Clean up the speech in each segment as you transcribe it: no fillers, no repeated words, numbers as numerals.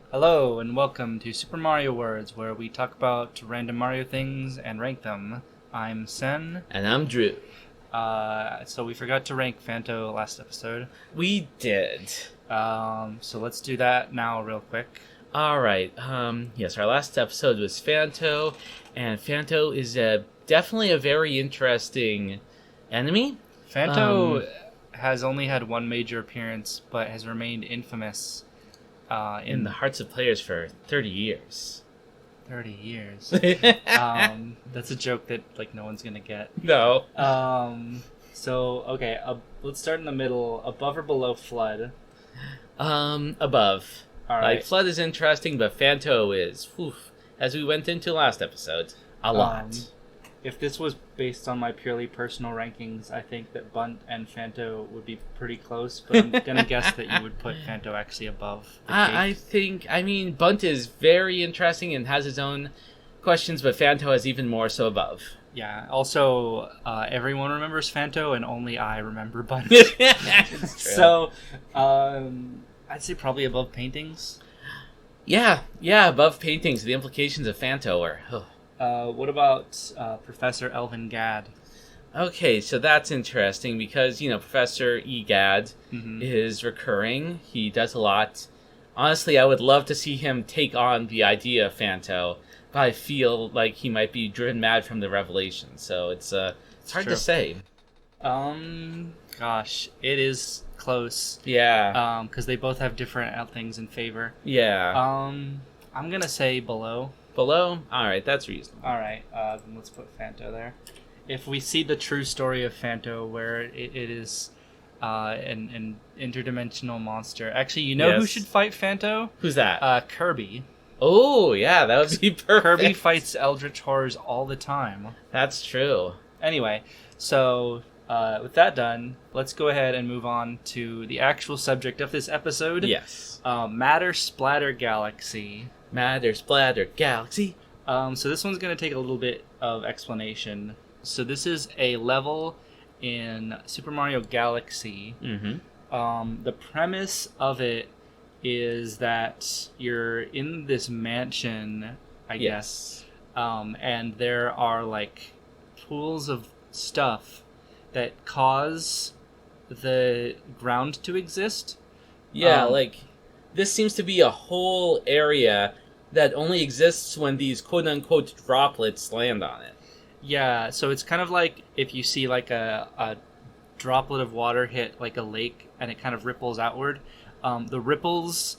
Hello and welcome to Super Mario Words, where we talk about random Mario things and rank them. I'm Sen. And I'm Drew. So we forgot to rank Phanto last episode. We did. So let's do that now real quick. Alright, yes, our last episode was Phanto, and Phanto is definitely a very interesting enemy. Phanto has only had one major appearance, but has remained infamous in the hearts of players for 30 years. 30 years. That's a joke that no one's gonna get. No. Let's start in the middle. Above or below Flood? Above. All right. Like, Flood is interesting, but Phanto is, as we went into last episode, a lot. If this was based on my purely personal rankings, I think that Bunt and Phanto would be pretty close, but I'm gonna guess that you would put Phanto actually above the cake. Bunt is very interesting and has his own questions, but Phanto is even more so above. Yeah, also, everyone remembers Phanto, and only I remember Bunt. So, I'd say probably above paintings. Yeah, above paintings. The implications of Phanto are... What about Professor Elvin Gadd? Okay, so that's interesting because, Professor Egad is recurring. He does a lot. Honestly, I would love to see him take on the idea of Phanto, but I feel like he might be driven mad from the revelation, so it's hard to say. Gosh, it is close. Yeah. Because they both have different things in favor. Yeah. I'm gonna say below. Below? Alright, that's reasonable. Alright, then let's put Phanto there. If we see the true story of Phanto, where it is an interdimensional monster. Actually, you know who should fight Phanto? Who's that? Kirby. Oh, yeah, that would be perfect. Kirby fights Eldritch Horrors all the time. That's true. Anyway, so with that done, let's go ahead and move on to the actual subject of this episode. Yes. Matter Splatter Galaxy. Matter Splatter Galaxy. So this one's going to take a little bit of explanation. So this is a level in Super Mario Galaxy. Mm-hmm. The premise of it is that you're in this mansion, I guess, and there are pools of stuff that cause the ground to exist. Yeah, this seems to be a whole area that only exists when these quote-unquote droplets land on it. Yeah, so it's kind of like if you see a droplet of water hit a lake and it kind of ripples outward. The ripples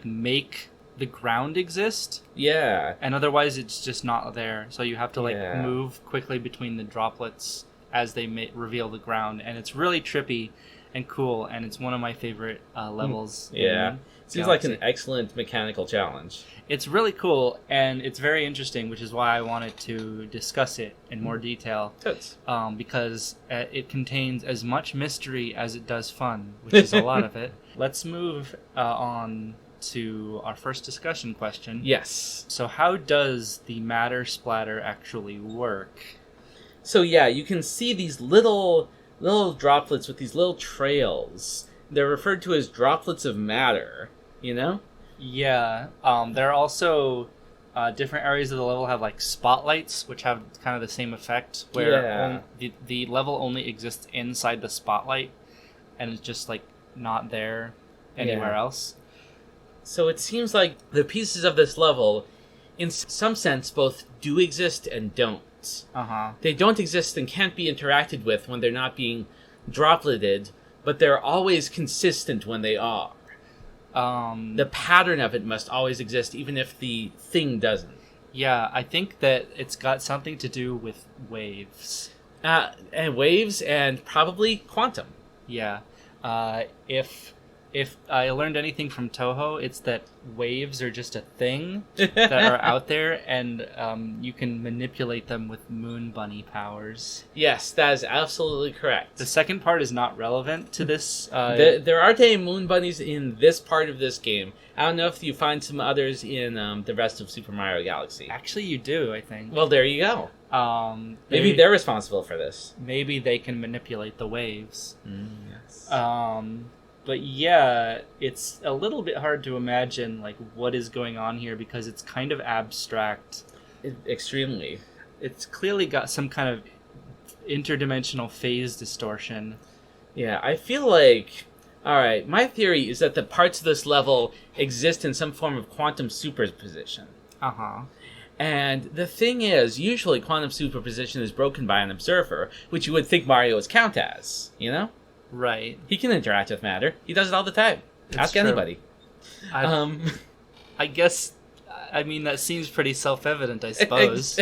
make the ground exist. Yeah. And otherwise it's just not there. So you have to move quickly between the droplets as they reveal the ground. And it's really trippy and cool, and it's one of my favorite levels. Yeah. Seems like an excellent mechanical challenge. It's really cool, and it's very interesting, which is why I wanted to discuss it in more detail. Totes. Because it contains as much mystery as it does fun, which is a lot of it. Let's move on to our first discussion question. Yes. So how does the Matter Splatter actually work? So yeah, you can see these little droplets with these little trails. They're referred to as droplets of matter, Yeah. There are also different areas of the level have spotlights, which have kind of the same effect, where the level only exists inside the spotlight, and it's just not there anywhere else. So it seems like the pieces of this level, in some sense, both do exist and don't. They don't exist and can't be interacted with when they're not being dropleted, but they're always consistent when they are. The pattern of it must always exist, even if the thing doesn't. Yeah, I think that it's got something to do with waves. And waves and probably quantum. Yeah. If I learned anything from Toho, it's that waves are just a thing that are out there, and you can manipulate them with Moon Bunny powers. Yes, that is absolutely correct. The second part is not relevant to this. There aren't any Moon Bunnies in this part of this game. I don't know if you find some others in the rest of Super Mario Galaxy. Actually, you do, I think. Well, there you go. Maybe they're responsible for this. Maybe they can manipulate the waves. Yes. But yeah, it's a little bit hard to imagine like what is going on here because it's kind of abstract. Extremely. It's clearly got some kind of interdimensional phase distortion. Yeah, I feel like... Alright, my theory is that the parts of this level exist in some form of quantum superposition. Uh-huh. And the thing is, usually quantum superposition is broken by an observer, which you would think Mario would count as, you know? Right. He can interact with matter. He does it all the time. Ask true. anybody. I guess, I mean, that seems pretty self-evident, I suppose.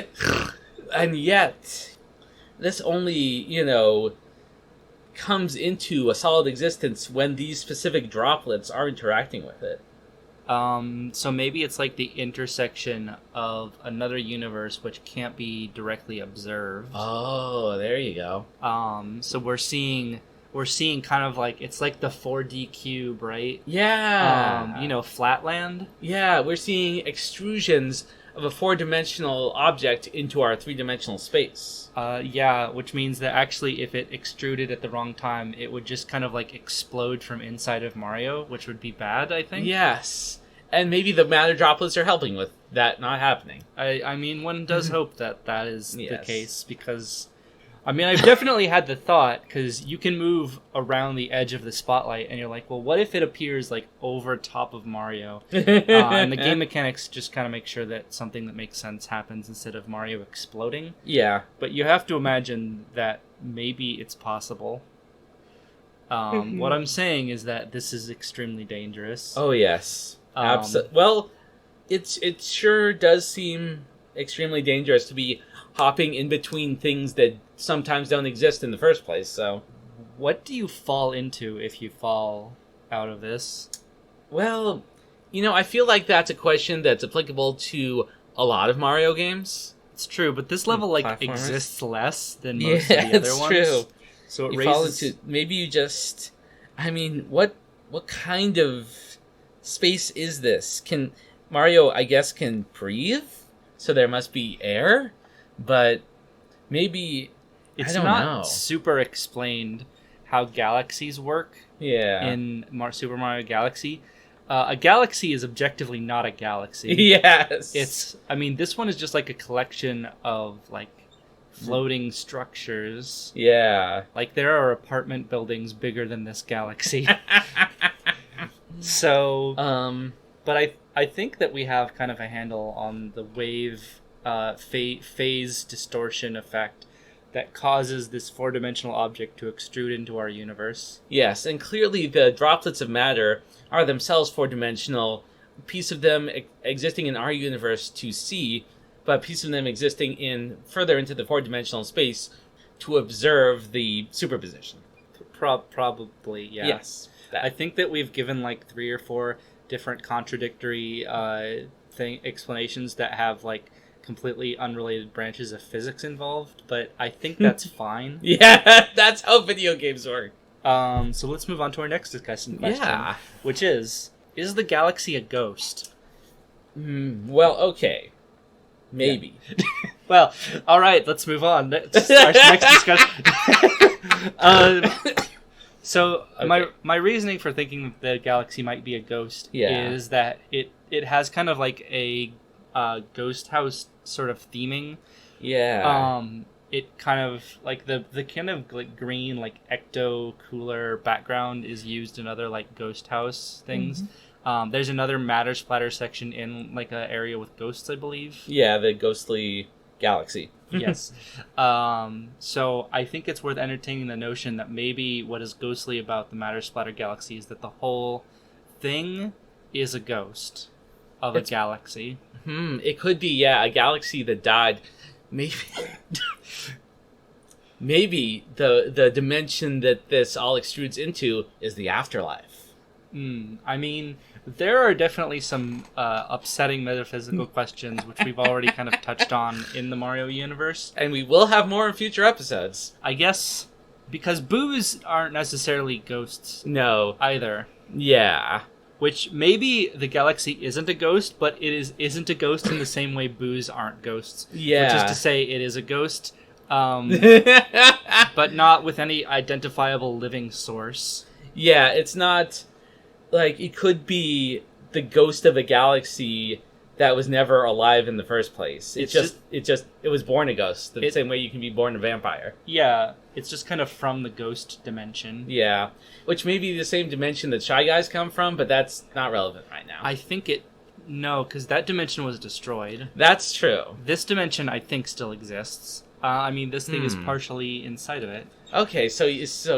And yet, this only, comes into a solid existence when these specific droplets are interacting with it. So maybe it's like the intersection of another universe which can't be directly observed. Oh, there you go. So we're seeing kind of like, it's like the 4D cube, right? Yeah. Flatland? Yeah, we're seeing extrusions of a 4-dimensional object into our 3-dimensional space. Yeah, which means that actually if it extruded at the wrong time, it would just kind of like explode from inside of Mario, which would be bad, I think. Yes. And maybe the matter droplets are helping with that not happening. I mean, one does hope that is the case, because... I mean, I've definitely had the thought, because you can move around the edge of the spotlight, and you're like, well, what if it appears, like, over top of Mario? And the game mechanics just kind of make sure that something that makes sense happens instead of Mario exploding. Yeah. But you have to imagine that maybe it's possible. What I'm saying is that this is extremely dangerous. Oh, yes. Well, it sure does seem extremely dangerous to be hopping in between things that sometimes don't exist in the first place, so... What do you fall into if you fall out of this? Well, I feel like that's a question that's applicable to a lot of Mario games. It's true, but this level, exists less than most of the other ones. Yeah, it's true. So it fall into... Maybe you just... I mean, what kind of space is this? Mario, I guess, can breathe? So there must be air? But maybe it's not super explained how galaxies work. Yeah. In Super Mario Galaxy, a galaxy is objectively not a galaxy. Yes. I mean, this one is just like a collection of like floating structures. Yeah. Like there are apartment buildings bigger than this galaxy. So, but I think that we have kind of a handle on the wave. Phase distortion effect that causes this 4-dimensional object to extrude into our universe. Yes, and clearly the droplets of matter are themselves 4-dimensional, a piece of them existing in our universe to see, but a piece of them existing further into the 4-dimensional space to observe the superposition. Probably, yeah. Yes. I think that we've given like 3 or 4 different contradictory explanations that have like completely unrelated branches of physics involved, but I think that's fine. Yeah, that's how video games work. So let's move on to our next discussion question, which is the galaxy a ghost? Well, okay. Maybe. Yeah. Well, all right, let's move on. Our next discussion. So okay. My reasoning for thinking that the galaxy might be a ghost is that it has kind of like a ghost house sort of theming. Yeah. It kind of like the kind of like green like ecto cooler background is used in other like ghost house things. Mm-hmm. There's another matter splatter section in like an area with ghosts, I believe. Yeah, the ghostly galaxy. Yes. So I think it's worth entertaining the notion that maybe what is ghostly about the matter splatter galaxy is that the whole thing is a ghost of a galaxy. It could be, a galaxy that died. Maybe the dimension that this all extrudes into is the afterlife. I mean, there are definitely some upsetting metaphysical questions, which we've already kind of touched on in the Mario universe. And we will have more in future episodes. I guess, because boos aren't necessarily ghosts. No. Either. Yeah. Which maybe the galaxy isn't a ghost, but it isn't a ghost in the same way boos aren't ghosts. Yeah. Which is to say it is a ghost, but not with any identifiable living source. Yeah, it's not like it could be the ghost of a galaxy that was never alive in the first place. It was born a ghost, the same way you can be born a vampire. Yeah, it's just kind of from the ghost dimension. Yeah, which may be the same dimension that Shy Guys come from, but that's not relevant right now. I think no, because that dimension was destroyed. That's true. This dimension, I think, still exists. I mean, this thing is partially inside of it. Okay, so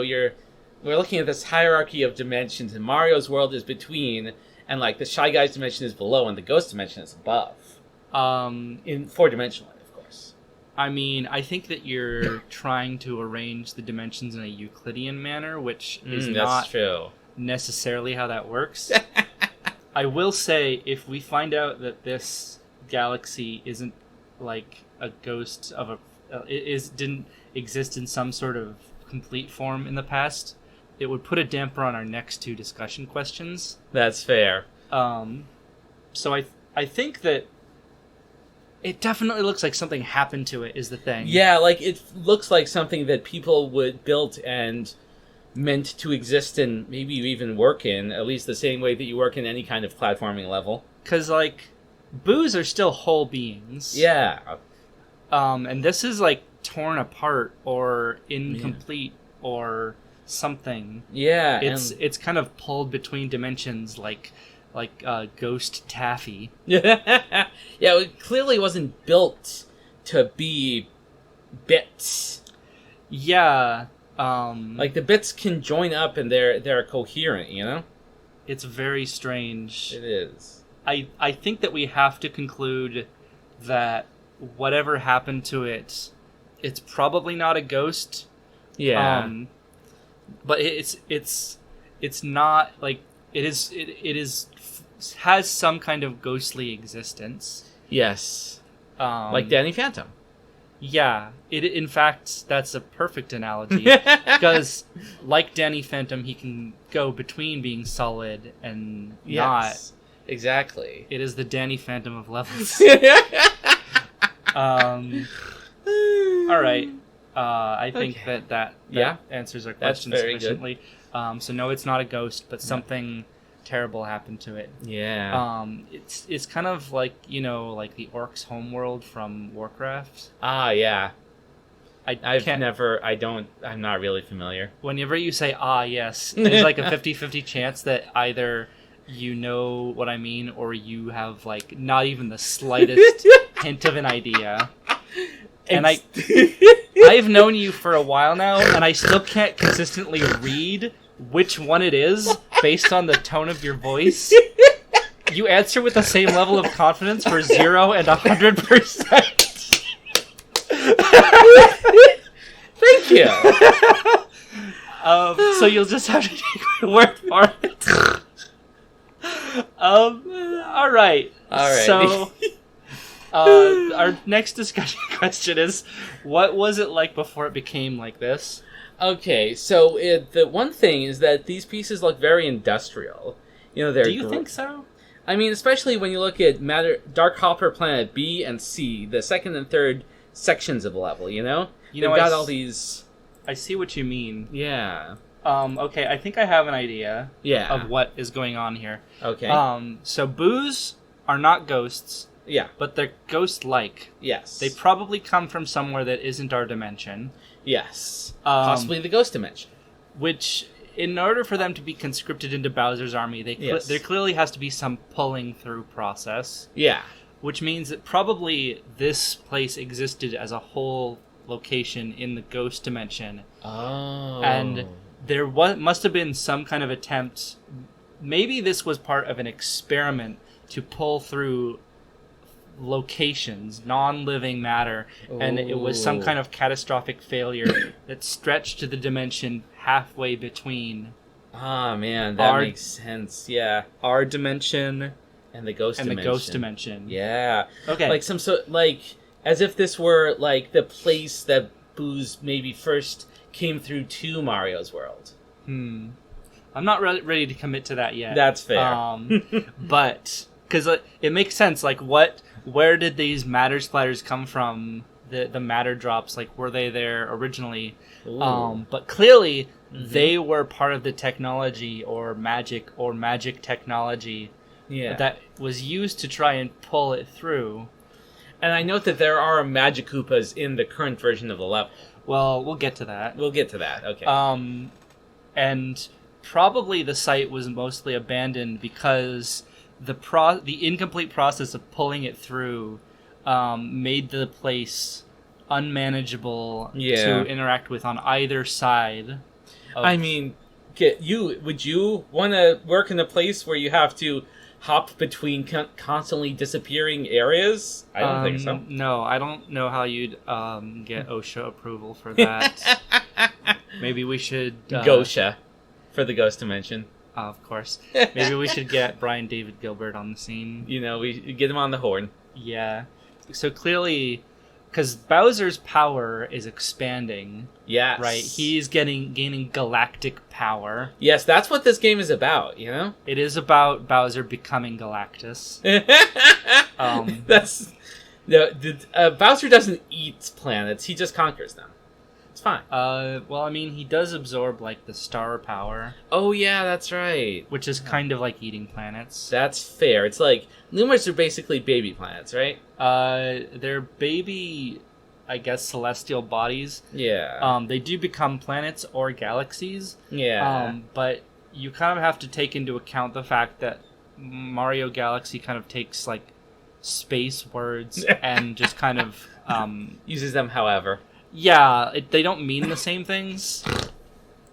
we're looking at this hierarchy of dimensions, and Mario's world is between. And, like, the Shy Guys dimension is below, and the Ghost dimension is above. In 4-dimensionally, of course. I mean, I think that you're trying to arrange the dimensions in a Euclidean manner, which is not true. Necessarily how that works. I will say, if we find out that this galaxy isn't, like, a ghost of didn't exist in some sort of complete form in the past, it would put a damper on our next 2 discussion questions. That's fair. So I think that it definitely looks like something happened to it, is the thing. Yeah, like, it looks like something that people would build and meant to exist and maybe even work in, at least the same way that you work in any kind of platforming level. Because, like, boos are still whole beings. Yeah. And this is, like, torn apart or incomplete or something. Yeah, it's kind of pulled between dimensions, like ghost taffy. Yeah, it clearly wasn't built to be bits. Yeah, like the bits can join up and they're coherent. You know, it's very strange. It is. I think that we have to conclude that whatever happened to it, it's probably not a ghost. Yeah. But it's not like it is has some kind of ghostly existence. Yes. Like Danny Phantom. Yeah. In fact, that's a perfect analogy because like Danny Phantom, he can go between being solid and not. Exactly. It is the Danny Phantom of levels. All right. I think that answers our question sufficiently. So no, it's not a ghost, but something terrible happened to it. Yeah. It's kind of like, like the orc's homeworld from Warcraft. Ah, yeah. I'm not really familiar. Whenever you say, yes, there's like a 50-50 chance that either you know what I mean or you have like not even the slightest hint of an idea. And I've known you for a while now, and I still can't consistently read which one it is based on the tone of your voice. You answer with the same level of confidence for 0 and 100%. Thank you. So you'll just have to take my word for it. All right. So. Our next discussion question is, what was it like before it became like this? Okay, so the one thing is that these pieces look very industrial. Do you think so? I mean, especially when you look at Dark Hopper Planet B and C, the second and third sections of the level. They've got all these. I see what you mean. Yeah. Okay, I think I have an idea. Yeah. Of what is going on here. Okay. So boos are not ghosts. Yeah. But they're ghost-like. Yes. They probably come from somewhere that isn't our dimension. Yes. Possibly the ghost dimension. Which, in order for them to be conscripted into Bowser's army, there clearly has to be some pulling through process. Yeah. Which means that probably this place existed as a whole location in the ghost dimension. Oh. And there must have been some kind of attempt. Maybe this was part of an experiment to pull through locations, non-living matter, and it was some kind of catastrophic failure that stretched to the dimension halfway between. Ah, man, that makes sense. Yeah, our dimension and the ghost dimension. Yeah. Okay. Like as if this were like the place that Boos maybe first came through to Mario's world. I'm not ready to commit to that yet. That's fair. But because it makes sense. Like, where did these matter splatters come from the matter drops, like, were they there originally? But clearly, they were part of the technology or magic technology that was used to try and pull it through. And I note that there are Magic Koopas in the current version of the level. Well, we'll get to that. Okay. And probably the site was mostly abandoned because the incomplete process of pulling it through made the place unmanageable to interact with on either side. I mean, would you want to work in a place where you have to hop between constantly disappearing areas? I don't think so. No, I don't know how you'd get OSHA approval for that. Maybe we should... Gosha, for the Ghost Dimension. Of course. Maybe we should get Brian David Gilbert on the scene. We get him on the horn. Yeah. So clearly, because Bowser's power is expanding. Yes. Right? He's gaining galactic power. Yes, that's what this game is about, you know? It is about Bowser becoming Galactus. Bowser doesn't eat planets, he just conquers them. It's fine. Well, I mean, he does absorb, like, the star power. Oh, yeah, that's right. Which is kind of like eating planets. That's fair. It's like, Lumars are basically baby planets, right? They're baby, I guess, celestial bodies. Yeah. They do become planets or galaxies. Yeah. But you kind of have to take into account the fact that Mario Galaxy kind of takes, like, space words and just kind of... uses them however. Yeah, they don't mean the same things.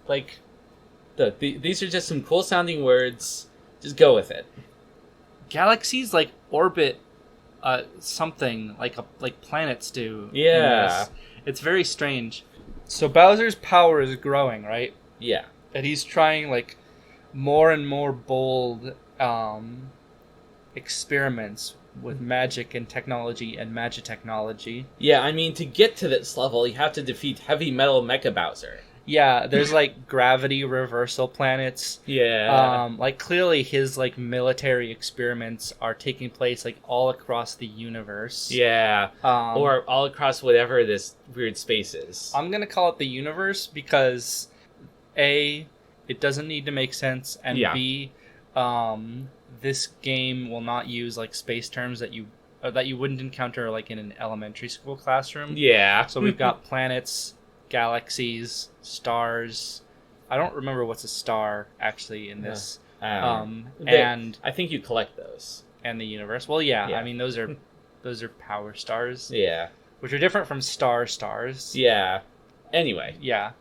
Like... These are just some cool-sounding words. Just go with it. Galaxies, like, orbit something like planets do. Yeah. It's very strange. So Bowser's power is growing, right? Yeah. And he's trying, like, more and more bold experiments with magic and technology and magitechnology. Yeah, I mean, to get to this level, you have to defeat Heavy Metal Mecha Bowser. Yeah, there's, like, gravity reversal planets. Yeah. Like, clearly his, like, military experiments are taking place, like, all across the universe. Yeah. Or all across whatever this weird space is. I'm gonna call it the universe because, A, it doesn't need to make sense, and B, this game will not use, like, space terms that you wouldn't encounter, like, in an elementary school classroom. Yeah. So we've got planets, galaxies, stars. I don't remember what's a star, actually, in this. And I think you collect those. And the universe. Well, yeah. I mean, those are power stars. Yeah. Which are different from stars. Yeah. Anyway. Yeah.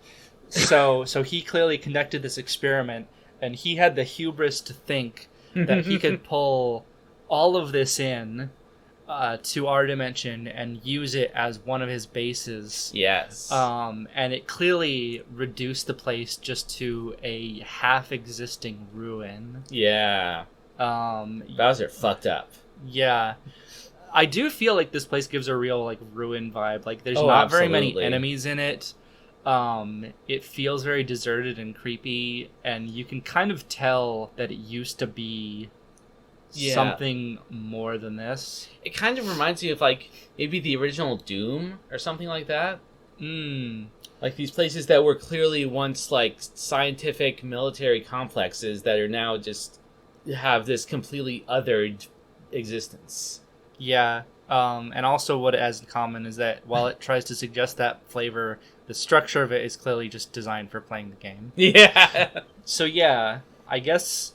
So he clearly conducted this experiment, and he had the hubris to think that he could pull all of this in to our dimension and use it as one of his bases. Yes. And it clearly reduced the place just to a half-existing ruin. Yeah. Bowser fucked up. Yeah. I do feel like this place gives a real, like, ruin vibe. Like, there's not very many enemies in it. It feels very deserted and creepy, and you can kind of tell that it used to be something more than this. It kind of reminds me of, like, maybe the original Doom or something like that. Like these places that were clearly once, like, scientific military complexes that are now just have this completely othered existence. Yeah. And also what it has in common is that while it tries to suggest that flavor, the structure of it is clearly just designed for playing the game. Yeah. So yeah, I guess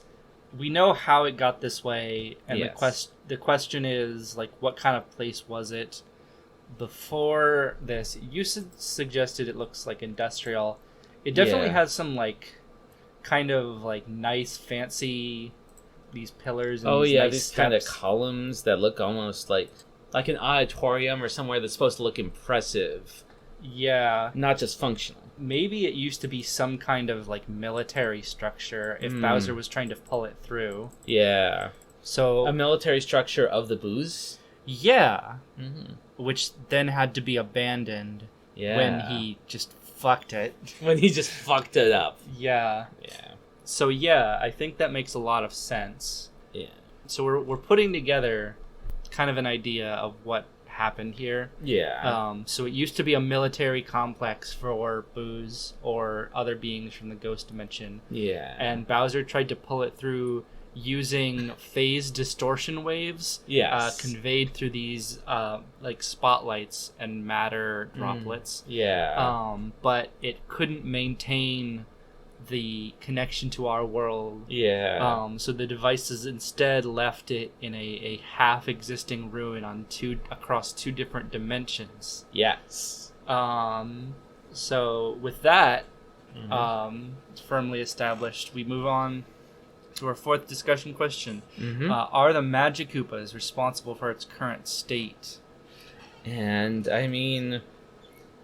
we know how it got this way, and the question is, like, what kind of place was it before this? You suggested it looks like industrial. It definitely has some, like, kind of, like, nice, fancy, these pillars and these nice these steps. kind of columns that look almost like an auditorium or somewhere that's supposed to look impressive. Yeah. Not just functional. Maybe it used to be some kind of, like, military structure if Bowser was trying to pull it through. Yeah. So a military structure of the booze? Yeah. Which then had to be abandoned when he just fucked it. When he just fucked it up. Yeah. Yeah. So yeah, I think that makes a lot of sense. Yeah. So we're putting together kind of an idea of what happened here. Yeah. So it used to be a military complex for Booze or other beings from the ghost dimension. Yeah. And Bowser tried to pull it through using phase distortion waves, conveyed through these like spotlights and matter droplets. Yeah. But it couldn't maintain the connection to our world. Yeah. So the devices instead left it in a half-existing ruin across two different dimensions. Yes. So with that firmly established, we move on to our fourth discussion question. Are the Magic Koopas responsible for its current state? And, I mean,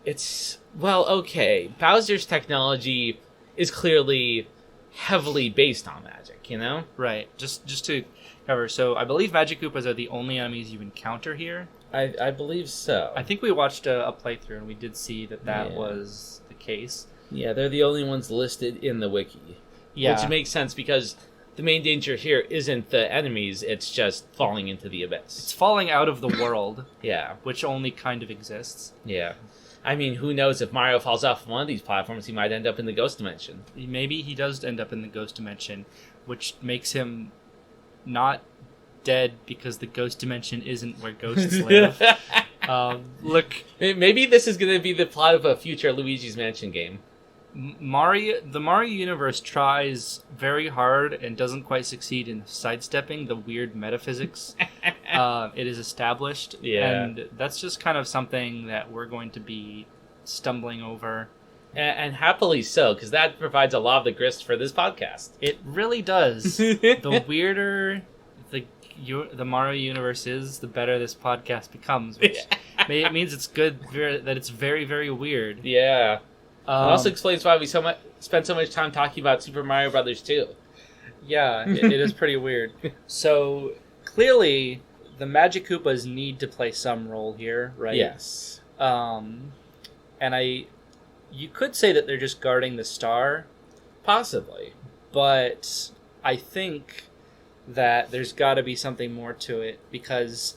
it's... Well, okay. Bowser's technology is clearly heavily based on magic, you know? Right. Just to cover, so I believe Magic Koopas are the only enemies you encounter here. I believe so. I think we watched a playthrough and we did see that was the case. Yeah, they're the only ones listed in the wiki. Yeah. Which makes sense because the main danger here isn't the enemies, it's just falling into the abyss. It's falling out of the world. Yeah. Which only kind of exists. Yeah. I mean, who knows, if Mario falls off one of these platforms, he might end up in the ghost dimension. Maybe he does end up in the ghost dimension, which makes him not dead because the ghost dimension isn't where ghosts live. Look, maybe this is going to be the plot of a future Luigi's Mansion game. The Mario universe tries very hard and doesn't quite succeed in sidestepping the weird metaphysics it is established. Yeah. And that's just kind of something that we're going to be stumbling over. And happily so, because that provides a lot of the grist for this podcast. It really does. The weirder the Mario universe is, the better this podcast becomes. Which it means it's good that it's very, very weird. Yeah. It also explains why we spend so much time talking about Super Mario Brothers 2. Yeah, it is pretty weird. So, clearly, the Magic Koopas need to play some role here, right? Yes. And you could say that they're just guarding the star. Possibly. But I think that there's got to be something more to it, because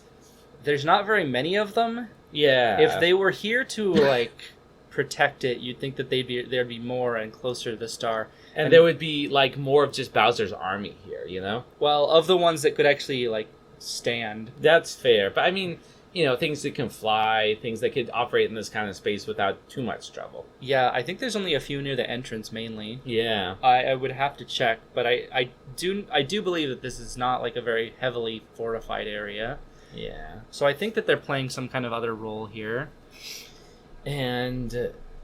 there's not very many of them. Yeah. If they were here to, like... protect it, you'd think that there'd be more and closer to the star, and there would be like more of just Bowser's army here, you know. Well, of the ones that could actually like stand. That's fair, but I mean, you know, things that can fly, things that could operate in this kind of space without too much trouble. Yeah, I think there's only a few near the entrance mainly. Yeah, I would have to check, but I do believe that this is not like a very heavily fortified area. Yeah, so I think that they're playing some kind of other role here. And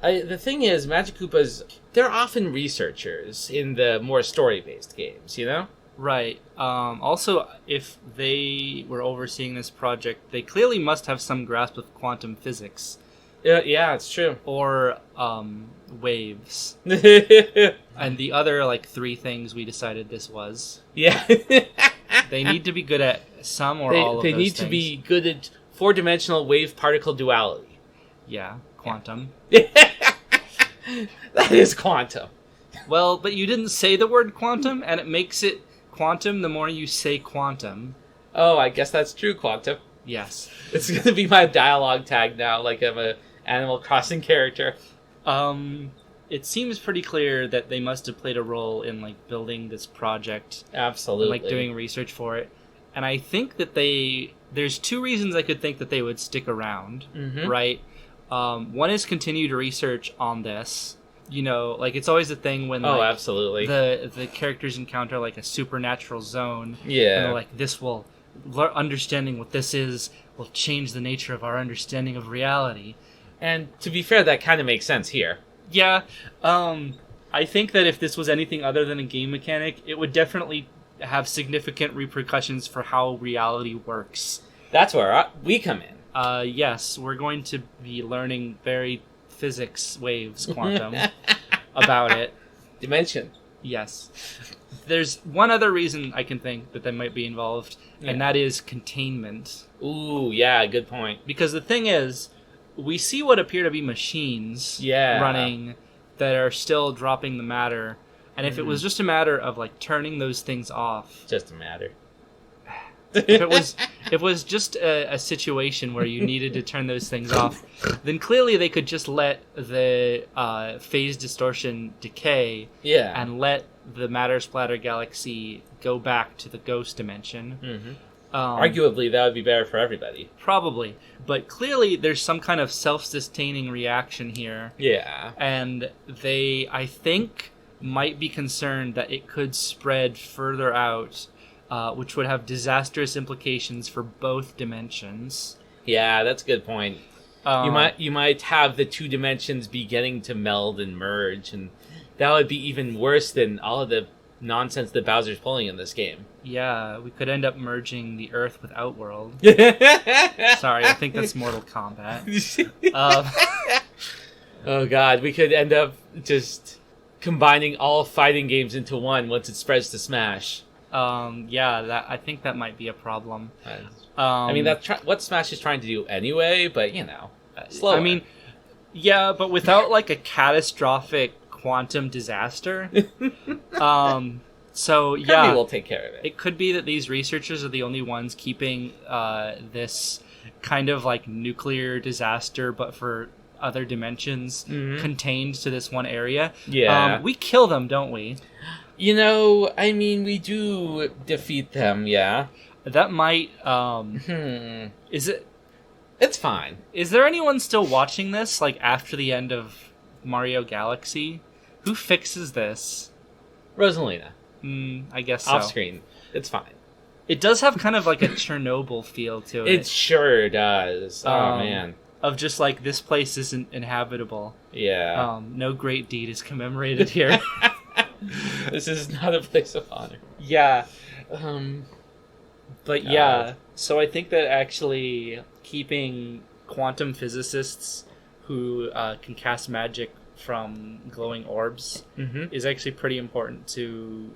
the thing is, Magic Koopas, they're often researchers in the more story-based games, you know? Right. Also, if they were overseeing this project, they clearly must have some grasp of quantum physics. Yeah, it's true. Or waves. And the other, like, 3 things we decided this was. Yeah. They need to be good at some or all of those things. They need to be good at 4-dimensional wave-particle duality. Yeah, quantum. That is quantum. Well, but you didn't say the word quantum, and it makes it quantum the more you say quantum. Oh, I guess that's true, quantum. Yes. It's going to be my dialogue tag now, like I'm a Animal Crossing character. It seems pretty clear that they must have played a role in, like, building this project. Absolutely. And, like, doing research for it. And I think that there's 2 reasons I could think that they would stick around, right? One is continue to research on this. You know, like, it's always a thing when absolutely, the characters encounter like a supernatural zone. Yeah, and they're like, this will understanding what this is will change the nature of our understanding of reality. And to be fair, that kind of makes sense here. Yeah, I think that if this was anything other than a game mechanic, it would definitely have significant repercussions for how reality works. That's where we come in. Yes, we're going to be learning very physics waves, quantum, about it. Dimension. Yes. There's one other reason I can think that they might be involved, and that is containment. Ooh, yeah, good point. Because the thing is, we see what appear to be machines running that are still dropping the matter, and if it was just a matter of, like, turning those things off... Just a matter. If it was just a situation where you needed to turn those things off, then clearly they could just let the phase distortion decay and let the Matter Splatter galaxy go back to the ghost dimension. Mm-hmm. Arguably, that would be better for everybody. Probably. But clearly there's some kind of self-sustaining reaction here. Yeah. And they, I think, might be concerned that it could spread further out, which would have disastrous implications for both dimensions. Yeah, that's a good point. You might have the two dimensions beginning to meld and merge, and that would be even worse than all of the nonsense that Bowser's pulling in this game. Yeah, we could end up merging the Earth with Outworld. Sorry, I think that's Mortal Kombat. Oh god, we could end up just combining all fighting games into one once it spreads to Smash. Yeah, I think that might be a problem. I mean, that's what Smash is trying to do anyway, but, slower. I mean, yeah, but without, like, a catastrophic quantum disaster. So, yeah. Kirby will take care of it. It could be that these researchers are the only ones keeping this kind of, like, nuclear disaster, but for other dimensions, contained to this one area. Yeah. We kill them, don't we? I mean, we do defeat them, yeah. That might, Is it... It's fine. Is there anyone still watching this, like, after the end of Mario Galaxy? Who fixes this? Rosalina. I guess so. Off screen. It's fine. It does have kind of like a Chernobyl feel to it. It sure does. Oh, man. Of just like, this place isn't inhabitable. Yeah. No great deed is commemorated here. This is not a place of honor. Yeah. But yeah, so I think that actually keeping quantum physicists who can cast magic from glowing orbs is actually pretty important to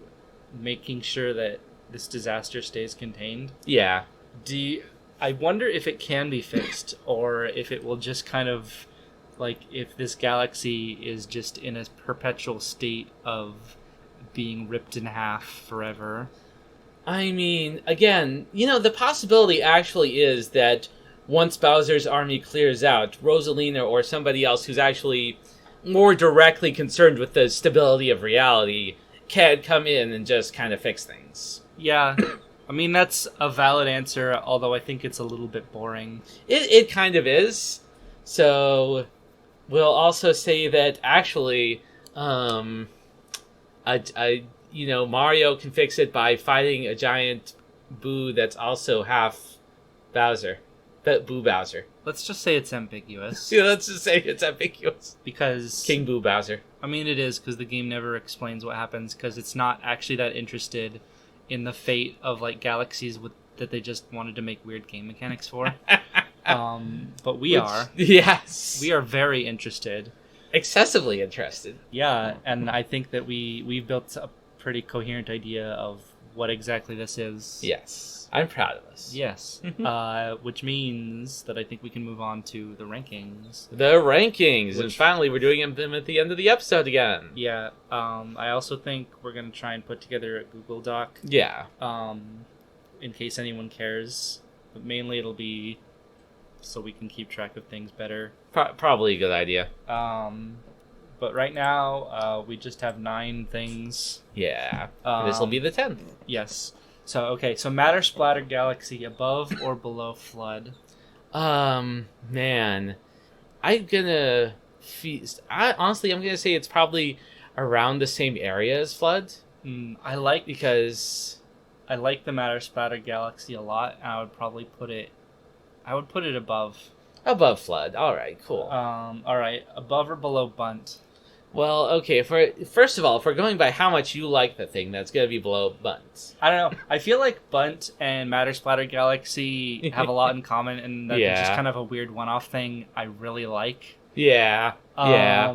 making sure that this disaster stays contained. Yeah. I wonder if it can be fixed, or if it will just kind of, like, if this galaxy is just in a perpetual state of being ripped in half forever. I mean, again, the possibility actually is that once Bowser's army clears out, Rosalina or somebody else who's actually more directly concerned with the stability of reality can come in and just kind of fix things. Yeah. I mean, that's a valid answer, although I think it's a little bit boring. It kind of is. So, we'll also say that actually, Mario can fix it by fighting a giant Boo that's also half Bowser. Boo Bowser. Let's just say it's ambiguous. Yeah, let's just say it's ambiguous. Because... King Boo Bowser. I mean, it is, because the game never explains what happens, because it's not actually that interested in the fate of, like, galaxies that they just wanted to make weird game mechanics for. But we are. Yes. We are very interested. Excessively interested. Yeah, and I think that we've built a pretty coherent idea of what exactly this is. Yes. I'm proud of us. Yes. Which means that I think we can move on to the rankings. The rankings! And finally, we're doing them at the end of the episode again. Yeah. I also think we're going to try and put together a Google Doc. Yeah. In case anyone cares. But mainly it'll be so we can keep track of things better. Probably a good idea. But right now, we just have 9 things. Yeah. This will be the 10th. Yes. So Matter Splatter Galaxy, above or below Flood? Man. I'm gonna... honestly, I'm gonna say it's probably around the same area as Flood. I like the Matter Splatter Galaxy a lot, and I would probably put it above. Above Flood. Alright, cool. Alright, above or below Bunt? Well, okay, first of all, if we're going by how much you like the thing, that's going to be below Bunt. I don't know. I feel like Bunt and Matter Splatter Galaxy have a lot in common, and that's just kind of a weird one-off thing I really like. Yeah, I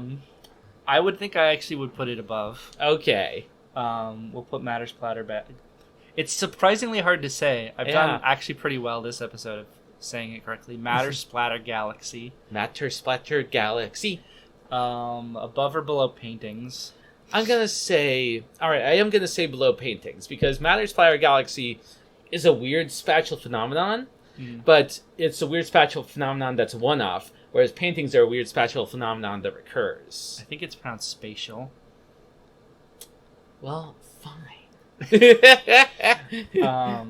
would think I actually would put it above. Okay. We'll put Matter Splatter back. It's surprisingly hard to say. I've done actually pretty well this episode of saying it correctly. Matter Splatter Galaxy. Matter Splatter Galaxy. Above or below Paintings? I'm gonna say... Alright, I am gonna say below Paintings, because Matter Splatter Galaxy is a weird spatial phenomenon, but it's a weird spatial phenomenon that's one-off, whereas paintings are a weird spatial phenomenon that recurs. I think it's pronounced spatial. Well, fine.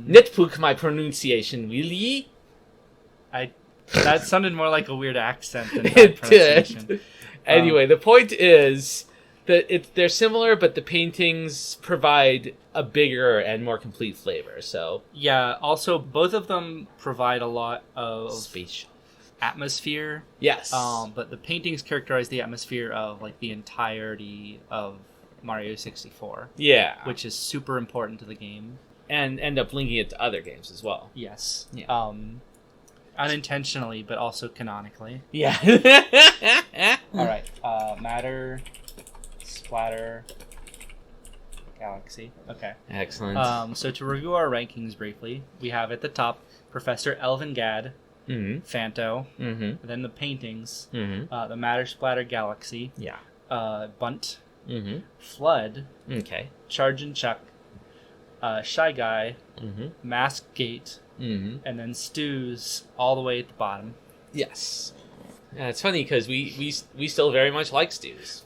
Nitpook my pronunciation, will ye? That sounded more like a weird accent than It pronunciation. did. Anyway, the point is that they're similar, but the paintings provide a bigger and more complete flavor. So yeah, also both of them provide a lot of spatial atmosphere. Yes. But the paintings characterize the atmosphere of like the entirety of Mario 64. Yeah. Which is super important to the game. And end up linking it to other games as well. Yes. Yeah. Unintentionally, but also canonically. Yeah. All right. Matter, Splatter, Galaxy. Okay. Excellent. So to review our rankings briefly, we have at the top Professor Elvin Gadd, Phanto, then the paintings, the Matter, Splatter, Galaxy, Bunt, Flood, Charge and Chuck, Shy Guy, Mask Gate, and then Stews all the way at the bottom. Yes. Yeah, it's funny because we still very much like Stews.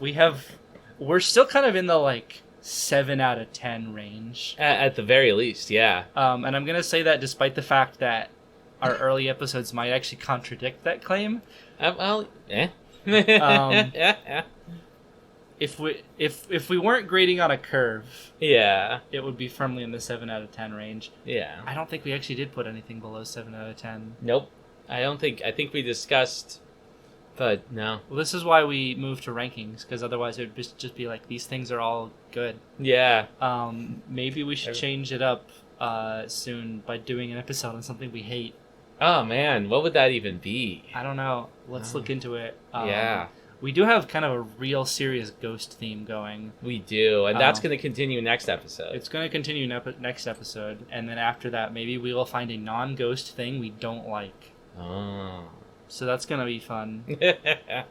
We're still kind of in the like 7 out of 10 range. At the very least, yeah. And I'm going to say that despite the fact that our early episodes might actually contradict that claim. If we weren't grading on a curve, it would be firmly in the 7 out of 10 range. Yeah. I don't think we actually did put anything below 7 out of 10. Nope. I think we discussed, but no. Well, this is why we moved to rankings, because otherwise it would just be like, these things are all good. Yeah. Maybe we should change it up soon by doing an episode on something we hate. Oh, man. What would that even be? I don't know. Let's look into it. Yeah. We do have kind of a real serious ghost theme going. We do, and that's going to continue next episode. It's going to continue next episode, and then after that, maybe we will find a non-ghost thing we don't like. Oh. So that's going to be fun.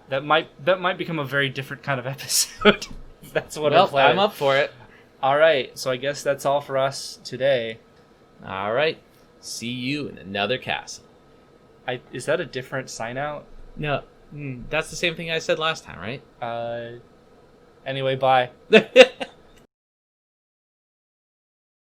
That might become a very different kind of episode. That's what I'm up for it. All right, so I guess that's all for us today. All right. See you in another castle. Is that a different sign out? No. That's the same thing I said last time, right? Anyway, bye.